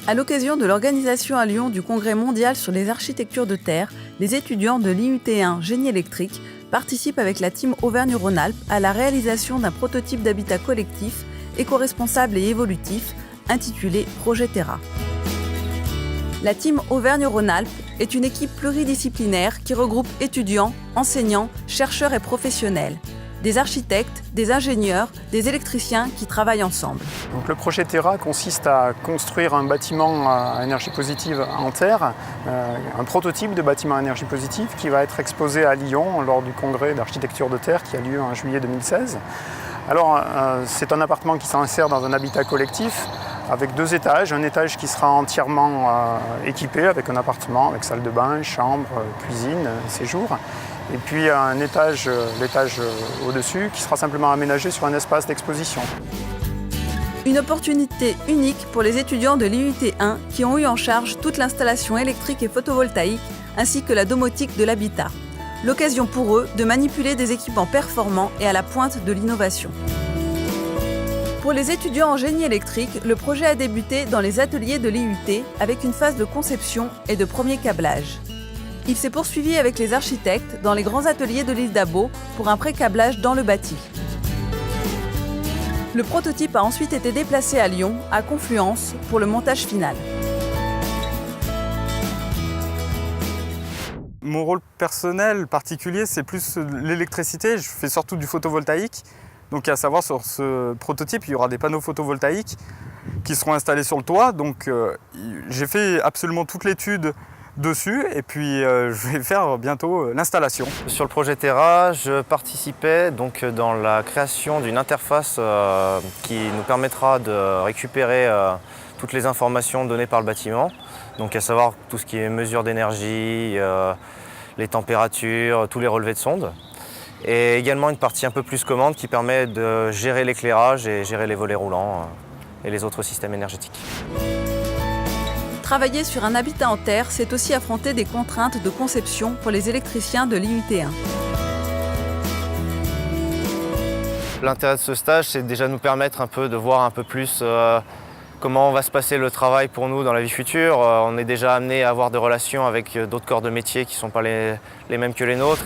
À l'occasion de l'organisation à Lyon du Congrès mondial sur les architectures de terre, les étudiants de l'IUT1 Génie électrique participent avec la team Auvergne-Rhône-Alpes à la réalisation d'un prototype d'habitat collectif, éco-responsable et évolutif, intitulé Projet Terra. La team Auvergne-Rhône-Alpes est une équipe pluridisciplinaire qui regroupe étudiants, enseignants, chercheurs et professionnels, des architectes, des ingénieurs, des électriciens qui travaillent ensemble. Donc le projet Terra consiste à construire un bâtiment à énergie positive en terre, un prototype de bâtiment à énergie positive qui va être exposé à Lyon lors du congrès d'architecture de terre qui a lieu en juillet 2016. Alors c'est un appartement qui s'insère dans un habitat collectif avec 2 étages, un étage qui sera entièrement équipé avec un appartement, avec salle de bain, chambre, cuisine, séjour. Et puis un étage, l'étage au-dessus, qui sera simplement aménagé sur un espace d'exposition. Une opportunité unique pour les étudiants de l'IUT1 qui ont eu en charge toute l'installation électrique et photovoltaïque, ainsi que la domotique de l'habitat. L'occasion pour eux de manipuler des équipements performants et à la pointe de l'innovation. Pour les étudiants en génie électrique, le projet a débuté dans les ateliers de l'IUT avec une phase de conception et de premier câblage. Il s'est poursuivi avec les architectes dans les grands ateliers de l'île d'Abo pour un pré-câblage dans le bâti. Le prototype a ensuite été déplacé à Lyon, à Confluence, pour le montage final. Mon rôle personnel particulier, c'est plus l'électricité. Je fais surtout du photovoltaïque. Donc à savoir, sur ce prototype, il y aura des panneaux photovoltaïques qui seront installés sur le toit. Donc j'ai fait absolument toute l'étude dessus et puis je vais faire bientôt l'installation. Sur le projet Terra, je participais donc dans la création d'une interface qui nous permettra de récupérer toutes les informations données par le bâtiment, donc à savoir tout ce qui est mesure d'énergie, les températures, tous les relevés de sonde, et également une partie un peu plus commande qui permet de gérer l'éclairage et gérer les volets roulants et les autres systèmes énergétiques. Travailler sur un habitat en terre, c'est aussi affronter des contraintes de conception pour les électriciens de l'IUT1. L'intérêt de ce stage, c'est déjà nous permettre un peu de voir un peu plus comment va se passer le travail pour nous dans la vie future. On est déjà amené à avoir des relations avec d'autres corps de métier qui ne sont pas les mêmes que les nôtres.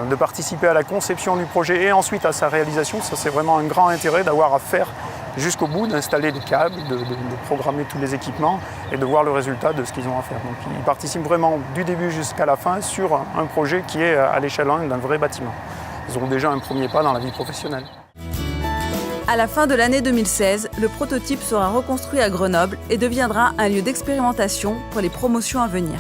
De participer à la conception du projet et ensuite à sa réalisation, ça c'est vraiment un grand intérêt d'avoir à faire jusqu'au bout, d'installer des câbles, de programmer tous les équipements et de voir le résultat de ce qu'ils ont à faire. Donc ils participent vraiment du début jusqu'à la fin sur un projet qui est à l'échelon d'un vrai bâtiment. Ils auront déjà un premier pas dans la vie professionnelle. À la fin de l'année 2016, le prototype sera reconstruit à Grenoble et deviendra un lieu d'expérimentation pour les promotions à venir.